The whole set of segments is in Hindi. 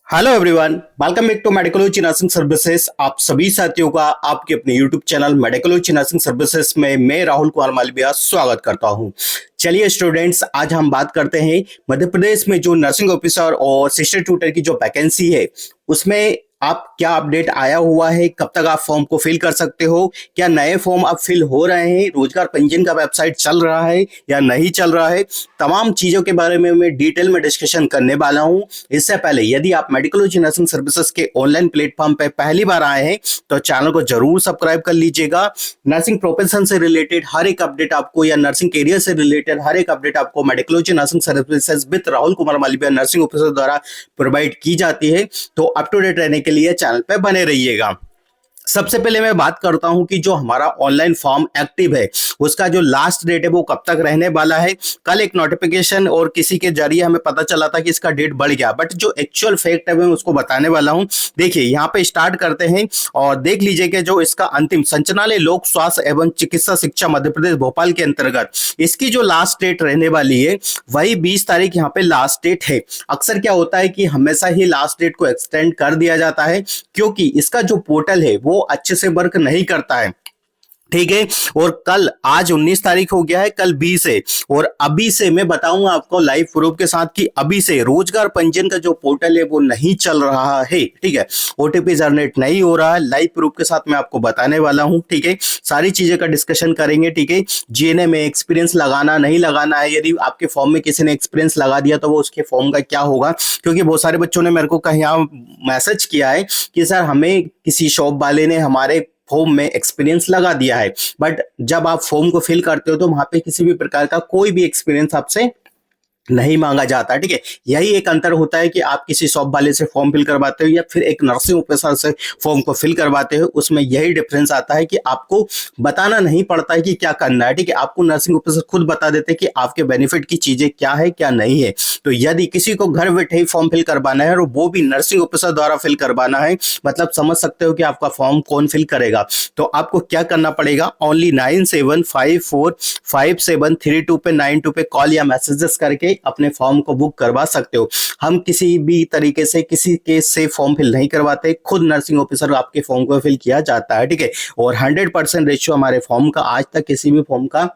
Hello everyone, welcome back to Medicology nursing services. आप सभी साथियों का आपके अपने YouTube channel Medicology nursing services में मैं राहुल कुमार मालविया स्वागत करता हूं। चलिए स्टूडेंट्स, आज हम बात करते हैं मध्य प्रदेश में जो नर्सिंग ऑफिसर और सिस्टर ट्यूटर की जो वैकेंसी है उसमें आप क्या अपडेट आया हुआ है, कब तक आप फॉर्म को फिल कर सकते हो, क्या नए फॉर्म अब फिल हो रहे हैं, रोजगार पंजीयन का वेबसाइट चल रहा है या नहीं चल रहा है, तमाम चीजों के बारे में मैं डिटेल में डिस्कशन करने वाला हूं। इससे पहले यदि आप मेडिकोलॉजी नर्सिंग सर्विसेज के ऑनलाइन प्लेटफॉर्म पे पहली बार आए हैं तो चैनल को जरूर सब्सक्राइब कर लीजिएगा। नर्सिंग प्रोफेशन से रिलेटेड हर एक अपडेट आपको या नर्सिंग कैरियर से रिलेटेड हर एक अपडेट आपको Medicology nursing services with Rahul Kumar Malviya nursing officer द्वारा प्रोवाइड की जाती है। तो अप टू डेट रहने के लिए चैनल पे बने रहिएगा। सबसे पहले मैं बात करता हूं कि जो हमारा ऑनलाइन फॉर्म एक्टिव है उसका जो लास्ट डेट है वो कब तक रहने वाला है। कल एक नोटिफिकेशन और किसी के जरिए हमें पता चला था कि इसका डेट बढ़ गया, बट जो एक्चुअल फैक्ट है मैं उसको बताने वाला हूं। देखिए यहाँ पे स्टार्ट करते हैं और देख लीजिए कि जो इसका अंतिम संचालय लोक स्वास्थ्य एवं चिकित्सा शिक्षा मध्य प्रदेश भोपाल के अंतर्गत इसकी जो लास्ट डेट रहने वाली है वही 20 तारीख यहाँ पे लास्ट डेट है। अक्सर क्या होता है कि हमेशा ही लास्ट डेट को एक्सटेंड कर दिया जाता है क्योंकि इसका जो पोर्टल है वो अच्छे से वर्क नहीं करता है, ठीक है। और कल आज 19 तारीख हो गया है, कल 20 है और अभी से मैं बताऊंगा आपको लाइव प्रूफ के साथ कि अभी से रोजगार पंजीयन का जो पोर्टल है वो नहीं चल रहा है, ठीक है। ओटीपी जनरेट नहीं हो रहा है, लाइव प्रूफ के साथ मैं आपको बताने वाला हूं, ठीक है। सारी चीजें का डिस्कशन करेंगे, ठीक है। जीएनए में एक्सपीरियंस लगाना नहीं लगाना है, यदि आपके फॉर्म में किसी ने एक्सपीरियंस लगा दिया तो वो उसके फॉर्म का क्या होगा, क्योंकि बहुत सारे बच्चों ने मेरे को कहीं मैसेज किया है कि सर हमें किसी शॉप वाले ने हमारे फॉर्म में एक्सपीरियंस लगा दिया है, बट जब आप फॉर्म को फिल करते हो तो वहां पे किसी भी प्रकार का कोई भी एक्सपीरियंस आपसे नहीं मांगा जाता, ठीक है। यही एक अंतर होता है कि आप किसी शॉप वाले से फॉर्म फिल करवाते हो या फिर एक नर्सिंग ऑफिसर से फॉर्म को फिल करवाते हो, उसमें यही डिफरेंस आता है कि आपको बताना नहीं पड़ता है कि क्या करना है, ठीक है। आपको नर्सिंग ऑफिसर खुद बता देते हैं कि आपके बेनिफिट की चीजें क्या है क्या नहीं है। तो यदि किसी को घर बैठे ही फॉर्म फिल करवाना है और वो भी नर्सिंग ऑफिसर द्वारा फिल करवाना है, मतलब समझ सकते हो कि आपका फॉर्म कौन फिल करेगा। तो आपको क्या करना पड़ेगा, ओनली 97545732 पे 92 पे कॉल या मैसेजेस करके अपने फॉर्म को बुक करवा सकते हो। हम किसी भी तरीके से किसी केस से फॉर्म फिल नहीं करवाते, खुद नर्सिंग ऑफिसर आपके फॉर्म को फिल किया जाता है, ठीक है। और 100% रेशियो हमारे फॉर्म का, आज तक किसी भी फॉर्म का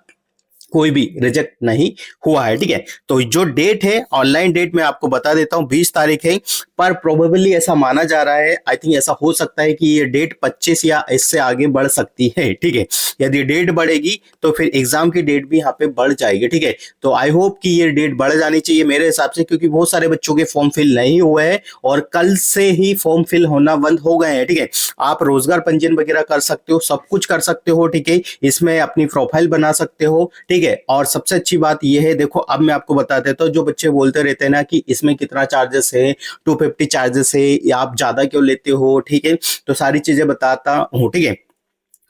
कोई भी रिजेक्ट नहीं हुआ है, ठीक है। तो जो डेट है, ऑनलाइन डेट मैं आपको बता देता हूं 20 तारीख है, पर प्रोबेबली ऐसा माना जा रहा है, आई थिंक ऐसा हो सकता है कि ये डेट 25 या इससे आगे बढ़ सकती है, ठीक है। यदि डेट बढ़ेगी तो फिर एग्जाम की डेट भी यहाँ पे बढ़ जाएगी, ठीक है। तो आई होप कि ये डेट बढ़ जानी चाहिए मेरे हिसाब से, क्योंकि बहुत सारे बच्चों के फॉर्म फिल नहीं हुए हैं और कल से ही फॉर्म फिल होना बंद हो गए हैं, ठीक है। आप रोजगार पंजीयन वगैरह कर सकते हो, सब कुछ कर सकते हो, ठीक है। इसमें अपनी प्रोफाइल बना सकते हो, ठीक है। और सबसे अच्छी बात यह है, देखो अब मैं आपको बता देता हूँ, जो बच्चे बोलते रहते हैं ना कि इसमें कितना चार्जेस है, 250 चार्जेस है या आप ज्यादा क्यों लेते हो, ठीक है। तो सारी चीजें बताता हूँ, ठीक है।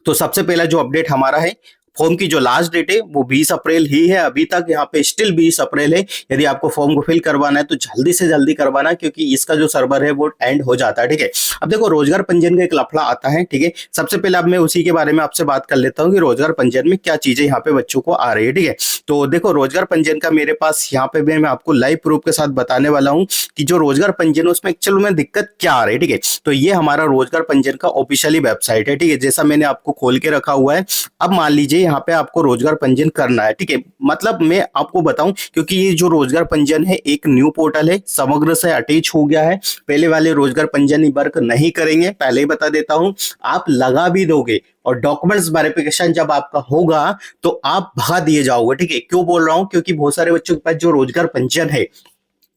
तो सबसे पहला जो अपडेट हमारा है, फॉर्म की जो लास्ट डेट है वो 20 अप्रैल ही है, अभी तक यहाँ पे स्टिल 20 अप्रैल है। यदि आपको फॉर्म को फिल करवाना है तो जल्दी से जल्दी करवाना, क्योंकि इसका जो सर्वर है वो एंड हो जाता है, ठीक है। अब देखो रोजगार पंजीयन का एक लफड़ा आता है, ठीक है। सबसे पहले अब मैं उसी के बारे में आपसे बात कर लेता हूँ कि रोजगार पंजीयन में क्या चीजें यहाँ पे बच्चों को आ रही है, ठीक है। तो देखो रोजगार पंजीयन का मेरे पास यहाँ पे मैं आपको लाइव प्रूफ के साथ बताने वाला हूँ कि जो रोजगार पंजीयन उसमें एक्चुअल में दिक्कत क्या आ रही है, ठीक है। तो ये हमारा रोजगार पंजीयन का ऑफिशियली वेबसाइट है, ठीक है, जैसा मैंने आपको खोल के रखा हुआ है। अब मान लीजिए यहाँ पे आपको रोजगार पंजीयन करना है, ठीक है। मतलब मैं आपको बताऊं, क्योंकि ये जो रोजगार पंजीयन है एक न्यू पोर्टल है, समग्र से अटैच हो गया है। पहले वाले रोजगार पंजीयन वर्क नहीं करेंगे, पहले ही बता देता हूं। आप लगा भी दोगे और डॉक्यूमेंट्स वेरिफिकेशन जब आपका होगा तो आप भगा दिए जाओगे, ठीक है। क्यों बोल रहा हूं, क्योंकि बहुत सारे बच्चों के पास जो रोजगार पंजीयन है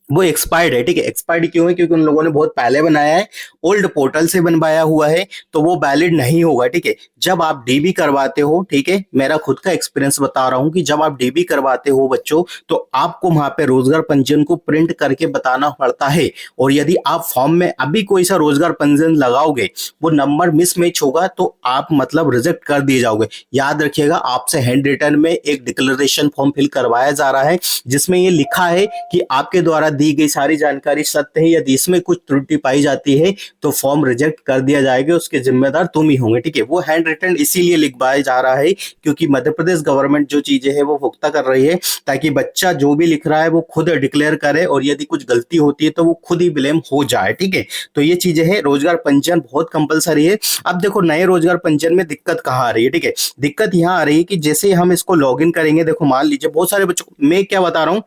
वो एक्सपायर्ड है, ठीक है। एक्सपायर्ड क्यों है, क्योंकि उन लोगों ने बहुत पहले बनाया है, ओल्ड पोर्टल से बनवाया हुआ है, तो वो वैलिड नहीं होगा, ठीक है। जब आप डीबी करवाते हो, ठीक है, मेरा खुद का एक्सपीरियंस बता रहा हूं कि जब आप डीबी करवाते हो बच्चों, तो आपको वहां पे रोजगार पंजीयन को प्रिंट करके बताना पड़ता है। और यदि आप फॉर्म में अभी कोई सा रोजगार पंजीयन लगाओगे, वो नंबर मिसमैच होगा तो आप मतलब रिजेक्ट कर दिए जाओगे। याद रखिएगा, आपसे हैंड रिटन में एक डिक्लेरेशन फॉर्म फिल करवाया जा रहा है जिसमें ये लिखा है कि आपके द्वारा दी गई सारी जानकारी सत्य है, यदि इसमें कुछ त्रुटि पाई जाती है तो फॉर्म रिजेक्ट कर दिया जाएगा, उसके जिम्मेदार तुम ही होंगे, ठीक है। वो हैंड रिटन इसीलिए लिखवाया जा रहा है क्योंकि मध्य प्रदेश गवर्नमेंट जो चीजें है वो पुख्ता कर रही है, ताकि बच्चा जो भी लिख रहा है वो खुद डिक्लेयर करे और यदि कुछ गलती होती है तो वो खुद ही ब्लेम हो जाए, ठीक है। तो ये चीजें है, रोजगार पंजीयन बहुत कंपलसरी है। अब देखो नए रोजगार पंजीयन में दिक्कत कहाँ आ रही है, ठीक है। दिक्कत यहाँ आ रही है कि जैसे हम इसको लॉग इन करेंगे, देखो मान लीजिए बहुत सारे बच्चों, मैं क्या बता रहा हूँ,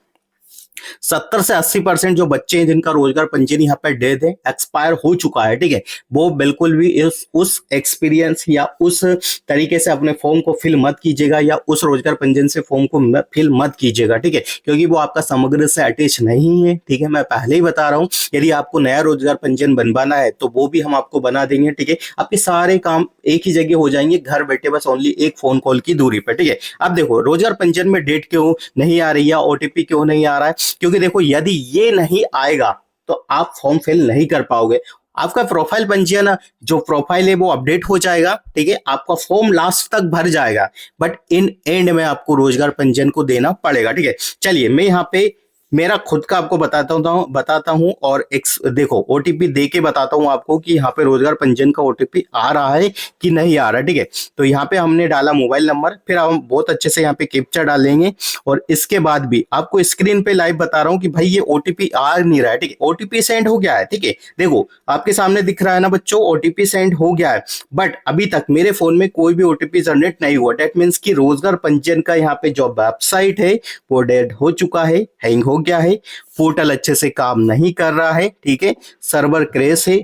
70 से 80% जो बच्चे हैं जिनका रोजगार पंजीयन यहाँ पे डेट है एक्सपायर हो चुका है, ठीक है, वो बिल्कुल भी उस एक्सपीरियंस या उस तरीके से अपने फॉर्म को फिल मत कीजिएगा या उस रोजगार पंजीयन से फॉर्म को फिल मत कीजिएगा, ठीक है, क्योंकि वो आपका समग्र से अटैच नहीं है, ठीक है। मैं पहले ही बता रहा हूँ, यदि आपको नया रोजगार पंजीयन बनवाना है तो वो भी हम आपको बना देंगे, ठीक है। आपके सारे काम एक ही जगह हो जाएंगे, घर बैठे, बस ओनली एक फोन कॉल की दूरी पर, ठीक है। अब देखो रोजगार पंजीयन में डेट क्यों नहीं आ रही है, ओटीपी क्यों नहीं आ रहा है, क्योंकि देखो यदि ये नहीं आएगा तो आप फॉर्म फिल नहीं कर पाओगे। आपका प्रोफाइल पंजीयन जो प्रोफाइल है वो अपडेट हो जाएगा, ठीक है, आपका फॉर्म लास्ट तक भर जाएगा, बट इन एंड में आपको रोजगार पंजीयन को देना पड़ेगा, ठीक है। चलिए मैं यहाँ पे मेरा खुद का आपको बताता हूं और एक देखो ओटीपी दे के बताता हूं आपको कि यहाँ पे रोजगार पंजीयन का ओटीपी आ रहा है कि नहीं आ रहा है, ठीक है। तो यहाँ पे हमने डाला मोबाइल नंबर, फिर हम बहुत अच्छे से यहाँ पे कैप्चा डालेंगे और इसके बाद भी आपको स्क्रीन पे लाइव बता रहा हूँ कि भाई ये ओटीपी आ नहीं रहा है, ठीक है। ओटीपी सेंड हो गया है, ठीक है, देखो आपके सामने दिख रहा है ना बच्चों, ओटीपी सेंड हो गया है, बट अभी तक मेरे फोन में कोई भी ओटीपी जनरेट नहीं हुआ। डेट मीन्स की रोजगार पंजीयन का यहाँ पे जो वेबसाइट है वो डेड हो चुका है, हैंग हो गया है, पोर्टल अच्छे से काम नहीं कर रहा है, ठीक है, सर्वर क्रैश है,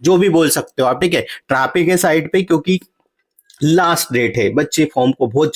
जो भी बोल सकते हो आप, ठीक है। ट्रैफिक है साइट पे क्योंकि लास्ट डेट है, बच्चे फॉर्म को बहुत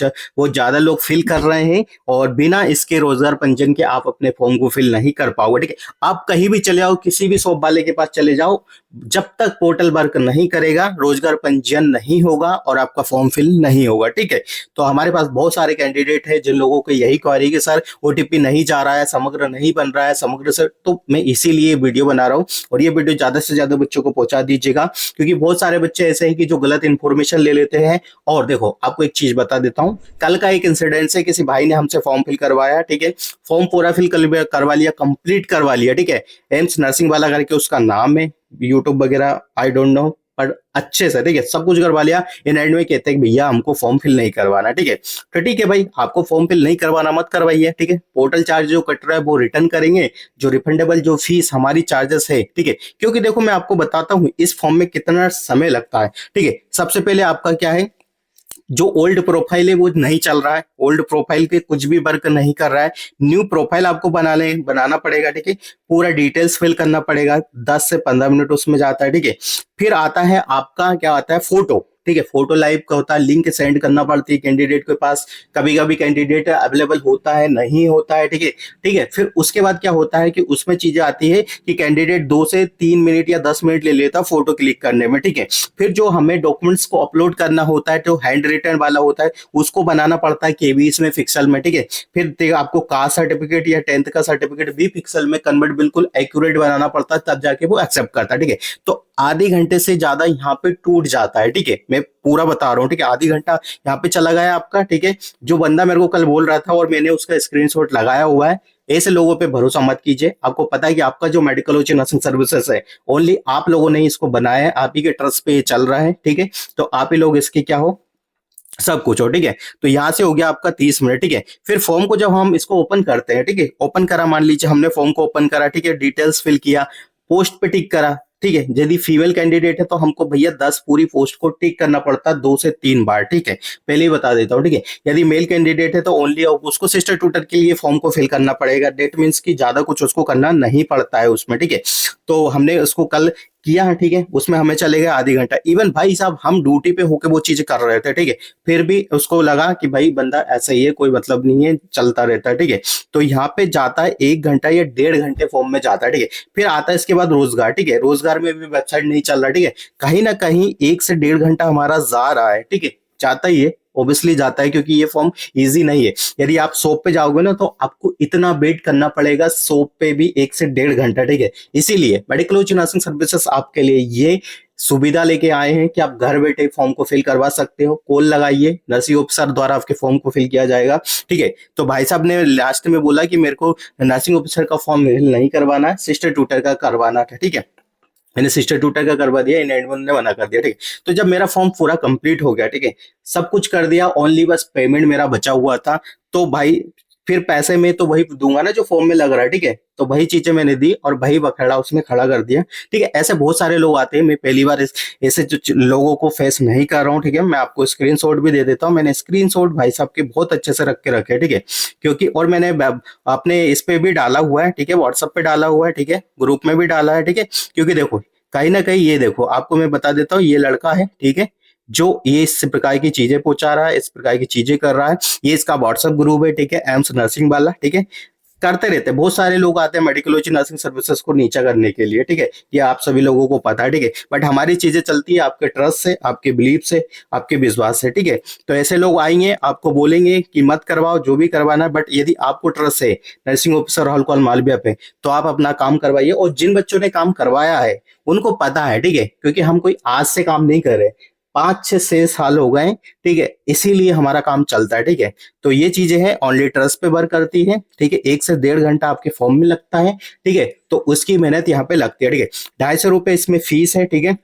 ज्यादा लोग फिल कर रहे हैं और बिना इसके रोजगार पंजीयन के आप अपने फॉर्म को फिल नहीं कर पाओगे, ठीक है। आप कहीं भी चले जाओ, किसी भी शॉप वाले के पास चले जाओ, जब तक पोर्टल वर्क नहीं करेगा रोजगार पंजीयन नहीं होगा और आपका फॉर्म फिल नहीं होगा, ठीक है। तो हमारे पास बहुत सारे कैंडिडेट है जिन लोगों को यही क्वेरी कि सर ओटीपी नहीं जा रहा है, समग्र नहीं बन रहा है, समग्र से, तो मैं इसीलिए वीडियो बना रहा हूँ और ये वीडियो ज्यादा से ज्यादा बच्चों को पहुंचा दीजिएगा, क्योंकि बहुत सारे बच्चे ऐसे हैं कि जो गलत इंफॉर्मेशन ले लेते हैं। और देखो आपको एक चीज बता देता हूं, कल का एक इंसिडेंट है, किसी भाई ने हमसे फॉर्म फिल करवाया, ठीक है, फॉर्म पूरा फिल करवा लिया, कंप्लीट करवा लिया, ठीक है, एम्स नर्सिंग वाला करके उसका नाम है, यूट्यूब वगैरह आई डोंट नो, पर अच्छे से, ठीक है, सब कुछ करवा लिया। इन एंड में कहते हैं भैया हमको फॉर्म फिल नहीं करवाना, ठीक है। तो ठीक है भाई, आपको फॉर्म फिल नहीं करवाना मत करवाइए, ठीक है। पोर्टल चार्ज जो कट रहा है वो रिटर्न करेंगे, जो रिफंडेबल जो फीस हमारी चार्जेस है, ठीक है, क्योंकि देखो मैं आपको बताता हूँ इस फॉर्म में कितना समय लगता है, ठीक है। सबसे पहले आपका क्या है, जो ओल्ड प्रोफाइल है वो नहीं चल रहा है, ओल्ड प्रोफाइल पे कुछ भी वर्क नहीं कर रहा है, न्यू प्रोफाइल आपको बनाना पड़ेगा, ठीक है, पूरा डिटेल्स फिल करना पड़ेगा, 10 से 15 मिनट उसमें जाता है, ठीक है। फिर आता है आपका क्या आता है, फोटो, ठीक है, फोटो लाइव का होता है, लिंक सेंड करना पड़ती है कैंडिडेट के पास, कभी कभी कैंडिडेट अवेलेबल होता है नहीं होता है, ठीक है, ठीक है। फिर उसके बाद क्या होता है कि उसमें चीजें आती है कि कैंडिडेट 2 से 3 मिनट या 10 मिनट ले लेता है फोटो क्लिक करने में, ठीक है। फिर जो हमें डॉक्यूमेंट्स को अपलोड करना होता है, जो हैंड रिटन वाला होता है उसको बनाना पड़ता है केबीएस में, पिक्सल में, ठीक है। फिर आपको कास्ट सर्टिफिकेट या 10th का सर्टिफिकेट भी पिक्सल में कन्वर्ट बिल्कुल एक्यूरेट बनाना पड़ता है, तब जाके वो एक्सेप्ट करता है, ठीक है। तो आधे घंटे से ज्यादा यहाँ पे टूट जाता है, ठीक है, मैं पूरा बता रहा हूँ, ठीक है, आधी घंटा यहाँ पे चला गया आपका, ठीक है। जो बंदा मेरे को कल बोल रहा था और मैंने उसका स्क्रीनशॉट लगाया हुआ है, ऐसे लोगों पे भरोसा मत कीजिए। आपको पता है कि आपका जो मेडिकल नर्सिंग सर्विसेज है ओनली आप लोगों ने इसको बनाया है, आप ही के ट्रस्ट पे ये चल रहा है, ठीक है। तो आप ही लोग इसके क्या हो, सब कुछ हो, ठीक है। तो यहां से हो गया आपका 30 मिनट, ठीक है। फिर फॉर्म को जब हम इसको ओपन करते हैं, ठीक है, ओपन करा, मान लीजिए हमने फॉर्म को ओपन करा, ठीक है, डिटेल्स फिल किया, पोस्ट पे टिक करा, ठीक है। यदि फीमेल कैंडिडेट है तो हमको भैया 10 पूरी पोस्ट को टिक करना पड़ता है 2 से 3 बार, ठीक है, पहले ही बता देता हूँ, ठीक है। यदि मेल कैंडिडेट है तो ओनली उसको सिस्टर ट्यूटर के लिए फॉर्म को फिल करना पड़ेगा, डेट मीन्स की ज्यादा कुछ उसको करना नहीं पड़ता है उसमें, ठीक है। तो हमने उसको कल किया है, ठीक है, उसमें हमें चलेगा आधी घंटा। इवन भाई साहब हम ड्यूटी पे होके वो चीजें कर रहे थे, ठीक है, फिर भी उसको लगा कि भाई बंदा ऐसा ही है, कोई मतलब नहीं है, चलता रहता है, ठीक है। तो यहाँ पे जाता है 1 घंटा या 1.5 घंटे फॉर्म में जाता है, ठीक है। फिर आता है इसके बाद रोजगार, ठीक है, रोजगार में भी वेबसाइट नहीं चल रहा, ठीक है, कहीं ना कहीं 1 से 1.5 घंटा हमारा जा रहा है, ठीक है, जाता ही है, ऑब्वियसली जाता है, क्योंकि ये फॉर्म इजी नहीं है। यदि आप शॉप पे जाओगे ना तो आपको इतना वेट करना पड़ेगा, शॉप पे भी 1 से 1.5 घंटा, ठीक है। इसीलिए मेडिकल नर्सिंग सर्विसेज आपके लिए ये सुविधा लेके आए हैं कि आप घर बैठे फॉर्म को फिल करवा सकते हो। कॉल लगाइए, नर्सिंग ऑफिसर द्वारा आपके फॉर्म को फिल किया जाएगा। ठीक है, तो भाई साहब ने लास्ट में बोला कि मेरे को नर्सिंग ऑफिसर का फॉर्म फिल नहीं करवाना है, सिस्टर ट्यूटर का करवाना था। ठीक है, मैंने सिस्टर ट्यूटर का करवा दिया, इन एडमिन ने मना कर दिया। ठीक है, तो जब मेरा फॉर्म पूरा कंप्लीट हो गया, ठीक है, सब कुछ कर दिया, ओनली बस पेमेंट मेरा बचा हुआ था। तो भाई फिर पैसे में तो वही दूंगा ना जो फॉर्म में लग रहा है। ठीक है, तो वही चीजें मैंने दी और वही बखेड़ा उसमें खड़ा कर दिया। ठीक है, ऐसे बहुत सारे लोग आते हैं, मैं पहली बार ऐसे लोगों को फेस नहीं कर रहा हूँ। ठीक है, मैं आपको स्क्रीनशॉट भी दे देता हूँ। मैंने स्क्रीनशॉट भाई साहब के बहुत अच्छे से रख के रखे। ठीक है, क्योंकि और मैंने अपने इस पे भी डाला हुआ है। ठीक है, व्हाट्सएप पे डाला हुआ है। ठीक है, ग्रुप में भी डाला है। ठीक है, क्योंकि देखो कहीं ना कहीं ये देखो, आपको मैं बता देता हूँ, ये लड़का है, ठीक है, जो ये इस प्रकार की चीजें पहुंचा रहा है, इस प्रकार की चीजें कर रहा है, ये इसका व्हाट्सएप ग्रुप है। ठीक है, एम्स नर्सिंग वाला। ठीक है, करते रहते हैं, बहुत सारे लोग आते हैं मेडिकोलॉजी नर्सिंग सर्विसेज को नीचा करने के लिए। ठीक है, ये आप सभी लोगों को पता है। ठीक है, बट हमारी चीजें चलती है आपके ट्रस्ट से, आपके बिलीफ से, आपके विश्वास से। ठीक है, तो ऐसे लोग आएंगे, आपको बोलेंगे कि मत करवाओ, जो भी करवाना, बट यदि आपको ट्रस्ट है नर्सिंग ऑफिसर राहुल कुमार मालविया पे, तो आप अपना काम करवाइए। और जिन बच्चों ने काम करवाया है उनको पता है। ठीक है, क्योंकि हम कोई आज से काम नहीं कर रहे, 5 6 साल हो गए। ठीक है, इसीलिए हमारा काम चलता है। ठीक है, तो ये चीजें हैं, ओनली ट्रस्ट पे वर्क करती है। ठीक है, 1 से 1.5 घंटा आपके फॉर्म में लगता है। ठीक है, तो उसकी मेहनत यहाँ पे लगती है। ठीक है, 250 रुपए इसमें फीस है। ठीक है,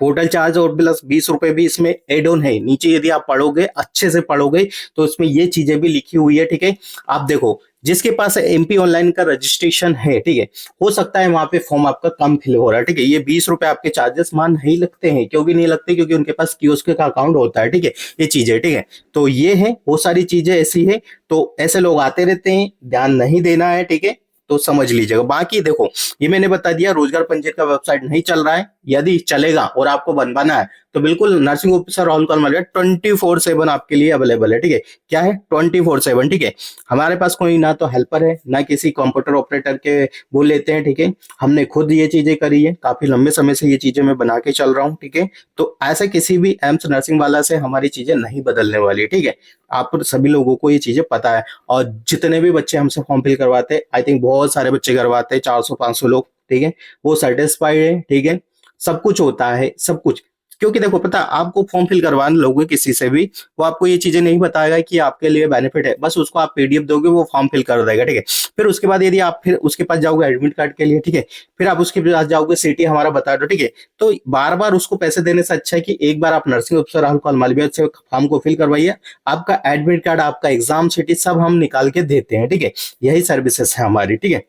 पोर्टल चार्ज और प्लस 20 रुपए भी इसमें एड ऑन है। नीचे यदि आप पढ़ोगे, अच्छे से पढ़ोगे, तो इसमें ये चीजें भी लिखी हुई है। ठीक है, आप देखो, जिसके पास एमपी ऑनलाइन का रजिस्ट्रेशन है, ठीक है, हो सकता है वहां पे फॉर्म आपका कम फिल हो रहा है। ठीक है, ये 20 रुपए आपके चार्जेस मान नहीं लगते हैं। क्यों भी नहीं लगते? क्योंकि उनके पास कियोस्क का अकाउंट होता है। ठीक है, ये चीजें, ठीक है, तो ये है, बहुत सारी चीजें ऐसी है। तो ऐसे लोग आते रहते हैं, ध्यान नहीं देना है। ठीक है, तो समझ लीजिएगा। बाकी देखो, ये मैंने बता दिया, रोजगार पंजीयन का वेबसाइट नहीं चल रहा है। यदि चलेगा और आपको बनवाना है, तो बिल्कुल नर्सिंग ऑफिसर राहुल कुमार मालविया 24/7 आपके लिए अवेलेबल है। ठीक है, क्या है? 24/7। ठीक है, हमारे पास कोई ना तो हेल्पर है, ना किसी कंप्यूटर ऑपरेटर के वो लेते हैं। ठीक है, हमने खुद ये चीजें करी है, काफी लंबे समय से ये चीजें मैं बना के चल रहा हूँ। ठीक है, तो ऐसे किसी भी एम्स नर्सिंग वाला से हमारी चीजें नहीं बदलने वाली। ठीक है, आप सभी लोगों को ये चीजें पता है। और जितने भी बच्चे हमसे फॉर्म फिल करवाते हैं, आई थिंक बहुत सारे बच्चे करवाते हैं, 400 500 लोग। ठीक है, वो सेटिस्फाइड है। ठीक है, सब कुछ होता है, सब कुछ। क्योंकि देखो, पता आपको फॉर्म फिल करवाने लोगे किसी से भी, वो आपको ये चीजें नहीं बताएगा कि आपके लिए बेनिफिट है। बस उसको आप पीडीएफ दोगे, वो फॉर्म फिल कर देगा। ठीक है, फिर उसके बाद यदि आप फिर उसके पास जाओगे एडमिट कार्ड के लिए, ठीक है, फिर आप उसके पास जाओगे, सिटी हमारा बता दो। ठीक है, तो बार बार उसको पैसे देने से अच्छा है कि एक बार आप नर्सिंग ऑफिसर राहुल कुमार मालविया से फॉर्म को फिल करवाइए। आपका एडमिट कार्ड, आपका एग्जाम सिटी सब हम निकाल के देते हैं। ठीक है, यही सर्विसेज है हमारी। ठीक है,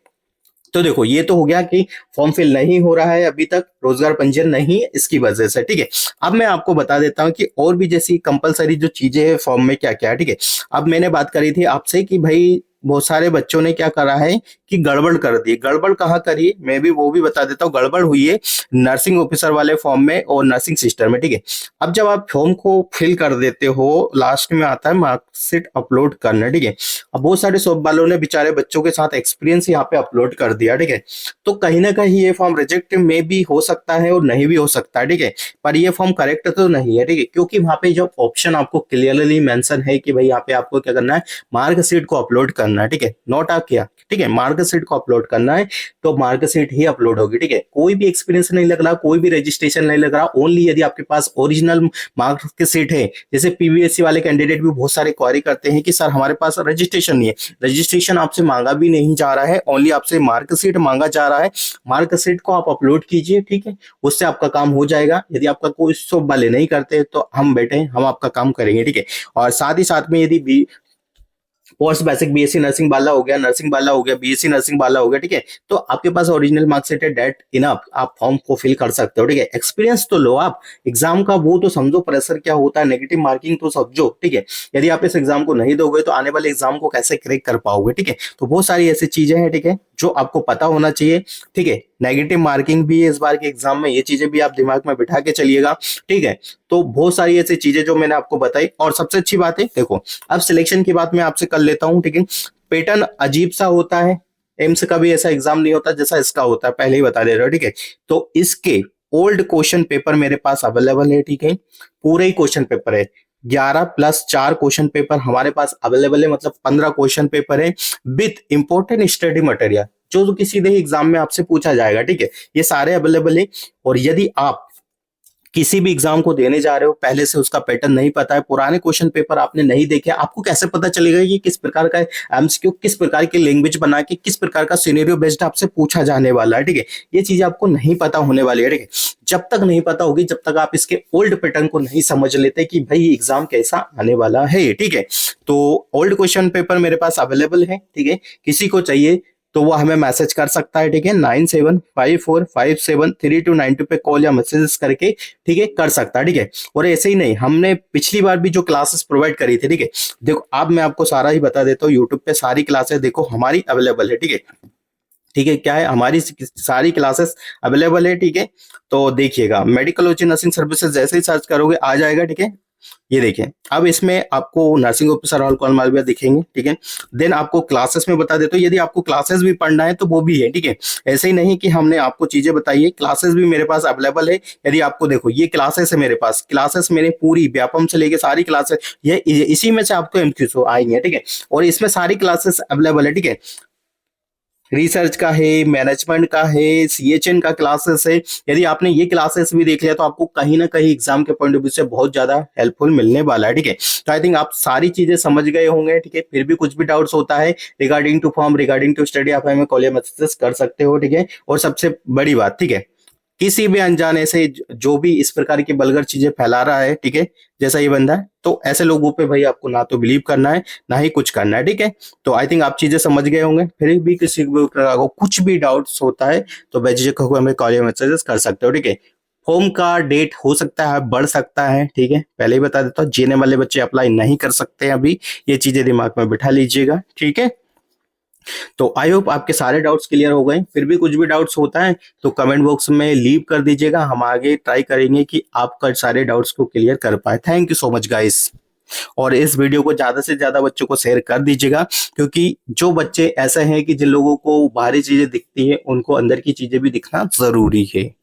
तो देखो, ये तो हो गया कि फॉर्म फिल नहीं हो रहा है अभी तक, रोजगार पंजीयन नहीं है, इसकी वजह से। ठीक है, अब मैं आपको बता देता हूं कि और भी जैसी कंपलसरी जो चीजें हैं फॉर्म में क्या क्या है। ठीक है, अब मैंने बात करी थी आपसे कि भाई बहुत सारे बच्चों ने क्या करा है कि गड़बड़ कर दी। गड़बड़ कहाँ करी, मैं भी वो भी बता देता हूँ। गड़बड़ हुई है नर्सिंग ऑफिसर वाले फॉर्म में और नर्सिंग सिस्टर में। ठीक है, अब जब आप फॉर्म को फिल कर देते हो, लास्ट में आता है मार्कशीट अपलोड करना। ठीक है, अब बहुत सारे शॉप वालों ने बेचारे बच्चों के साथ एक्सपीरियंस यहाँ पे अपलोड कर दिया। ठीक है, तो कहीं ना कहीं ये फॉर्म रिजेक्ट में भी हो सकता है और नहीं भी हो सकता है। ठीक है, पर ये फॉर्म करेक्ट तो नहीं है। ठीक है, क्योंकि वहां पे जो ऑप्शन आपको क्लियरली मेंशन है कि भाई यहाँ पे आपको क्या करना है, मार्कशीट को अपलोड करना है। ठीक है, नोट आ किया? ठीक है, मार्कशीट को अपलोड करना है, तो मार्कशीट ही अपलोड होगी। ठीक है, कोई भी एक्सपीरियंस नहीं लग रहा, कोई भी रजिस्ट्रेशन नहीं लग रहा, ओनली यदि आपके पास ओरिजिनल मार्कशीट है। जैसे पीवीएससी वाले कैंडिडेट भी बहुत सारे क्वेरी करते हैं कि सर हमारे पास रजिस्ट्रेशन नहीं है। रजिस्ट्रेशन आपसे मांगा भी नहीं जा रहा है, ओनली आपसे मार्कशीट मांगा जा रहा है। मार्कशीट को आप अपलोड कीजिए। ठीक है, उससे आपका काम हो जाएगा। यदि आपका कोई शॉप वाले नहीं करते, तो हम बैठे हैं, हम आपका काम करेंगे। ठीक है, और साथ ही साथ में यदि पोस्ट बेसिक बीएससी नर्सिंग वाला हो गया, नर्सिंग वाला हो गया, बीएससी नर्सिंग वाला हो गया, ठीक है, तो आपके पास ओरिजिनल मार्कशीट है, डेट इनफ, आप फॉर्म को फिल कर सकते हो। ठीक है, एक्सपीरियंस तो लो आप, एग्जाम का वो तो समझो, प्रेशर क्या होता है, नेगेटिव मार्किंग तो समझो। ठीक है, यदि आप इस एग्जाम को नहीं दोगे, तो आने वाले एग्जाम को कैसे क्रैक कर पाओगे। ठीक है, तो बहुत सारी ऐसी चीजें हैं, ठीक है, जो आपको पता होना चाहिए। ठीक है, नेगेटिव मार्किंग भी है इस बार के एग्जाम में, ये चीजें भी आप दिमाग में बिठा के चलिएगा। ठीक है, तो बहुत सारी ऐसी चीजें जो मैंने आपको बताई। और सबसे अच्छी बात है, देखो, अब सिलेक्शन की बात मैं आपसे कर लेता हूं। ठीक है, पैटर्न अजीब सा होता है, एम्स का भी ऐसा एग्जाम नहीं होता जैसा इसका होता है, पहले ही बता दे रहा हूं। ठीक है, तो इसके ओल्ड क्वेश्चन पेपर मेरे पास अवेलेबल है। ठीक है, पूरे ही क्वेश्चन पेपर है, 11+4 क्वेश्चन पेपर हमारे पास अवेलेबल है, मतलब 15 क्वेश्चन पेपर है विथ इंपॉर्टेंट स्टडी मटेरियल, जो कि सीधे एग्जाम में आपसे पूछा जाएगा। ठीक है, ये सारे अवेलेबल है। और यदि आप किसी भी एग्जाम को देने जा रहे हो, पहले से उसका पैटर्न नहीं पता है, पुराने क्वेश्चन पेपर आपने नहीं देखे, आपको कैसे पता चलेगा कि किस प्रकार का एमसीक्यू, किस प्रकार की लैंग्वेज बना के, किस प्रकार का सिनेरियो बेस्ड आपसे पूछा जाने वाला है, ठीक है। ये चीजें आपको नहीं पता होने वाली है, ठीक है। जब तक नहीं पता होगी, जब तक आप इसके ओल्ड पैटर्न को नहीं समझ लेते कि भाई एग्जाम कैसा आने वाला है, ठीक है। तो ओल्ड क्वेश्चन पेपर मेरे पास अवेलेबल है, ठीक है। किसी को चाहिए तो वो हमें मैसेज कर सकता है, ठीक है। 9754573292 पे कॉल या मैसेजेस करके, ठीक है, कर सकता है, ठीक है। और ऐसे ही नहीं, हमने पिछली बार भी जो क्लासेस प्रोवाइड करी थी, ठीक है, देखो अब मैं आपको सारा ही बता देता हूँ। यूट्यूब पे सारी क्लासेस देखो हमारी अवेलेबल है, ठीक है। ठीक है, क्या है, हमारी सारी क्लासेस अवेलेबल है, ठीक है। तो देखिएगा, मेडिकोलॉजी नर्सिंग सर्विसेज जैसे ही सर्च करोगे आ जाएगा, ठीक है। ये देखिए, अब इसमें आपको नर्सिंग ऑफिसर राहुल कुमार मालविया दिखेंगे, ठीक है। देन आपको क्लासेस में बता देता हूँ, यदि आपको क्लासेस भी पढ़ना है तो वो भी है, ठीक है। ऐसे ही नहीं कि हमने आपको चीजें बताई है, क्लासेस भी मेरे पास अवेलेबल है। यदि आपको देखो, ये क्लासेस है मेरे पास, क्लासेस मेरे पूरी व्यापम से लेके सारी क्लासेस, ये इसी में से आपको एमक्यूज आएंगे, ठीक है। और इसमें सारी क्लासेस अवेलेबल है, ठीक है। रिसर्च का है, मैनेजमेंट का है, सीएचएन का क्लासेस है। यदि आपने ये क्लासेस भी देख लिया तो आपको कहीं ना कहीं एग्जाम के पॉइंट ऑफ व्यू से बहुत ज्यादा हेल्पफुल मिलने वाला है, ठीक है। तो आई थिंक आप सारी चीजें समझ गए होंगे, ठीक है। फिर भी कुछ भी डाउट्स होता है regarding to form, regarding to study, आप हमें कॉल या मैसेजेस कर सकते हो, ठीक है। और सबसे बड़ी बात, ठीक है, किसी भी अनजाने से जो भी इस प्रकार की बलगर चीजें फैला रहा है, ठीक है, जैसा ये बंदा है, तो ऐसे लोगों पे भाई आपको ना तो बिलीव करना है, ना ही कुछ करना है, ठीक है। तो आई थिंक आप चीजें समझ गए होंगे। फिर भी किसी भी प्रकार को कुछ भी डाउट्स होता है तो बेझिझक होकर हमें कॉल या मैसेजेस कर सकते हो, ठीक है। फॉर्म का डेट हो सकता है बढ़ सकता है, ठीक है, पहले ही बता देता हूँ। जीने वाले बच्चे अप्लाई नहीं कर सकते हैं अभी, ये चीजें दिमाग में बिठा लीजिएगा, ठीक है। तो आई होप आपके सारे डाउट्स क्लियर हो गए। फिर भी कुछ भी डाउट्स होता है तो कमेंट बॉक्स में लीव कर दीजिएगा, हम आगे ट्राई करेंगे कि आपका सारे डाउट्स को क्लियर कर पाए। Thank you so much guys. और इस वीडियो को ज्यादा से ज्यादा बच्चों को शेयर कर दीजिएगा, क्योंकि जो बच्चे ऐसे हैं कि जिन लोगों को बाहरी चीजें दिखती है, उनको अंदर की चीजें भी दिखना जरूरी है।